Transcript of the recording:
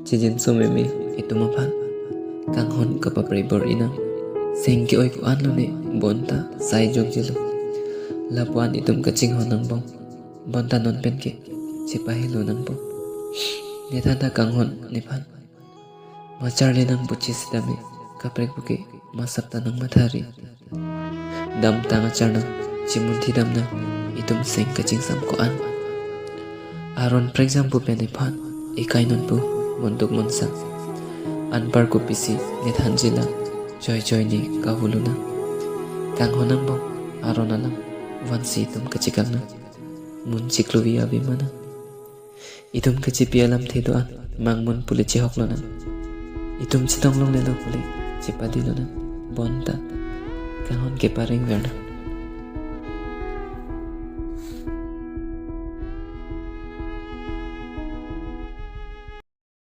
Chijin sumemi ituma phan kanghon kapapray bor inang sengki oy ko anlo ne bonta sai jog jelo lapuan itum kaching honang bong bonta non penke sipahilo nang bong nethanda kanghon niphan macharle nang buchi sidame kaprek buke masapta nang mathari dam tanga charna chimunthi damna itum seng kaching sam ko an aron preexam pu pene phan ikainon pu mondok monsa anpar ko pisi nethanjila joy joy ni kahuluna kanghonang bong aron alam wansi itum kachikalna mun chikluwi abimana itum kachipi alam thedo an mangmon pule chihoklona itum chitong long lelo pule chipadilona bonta kanghon ke paring verna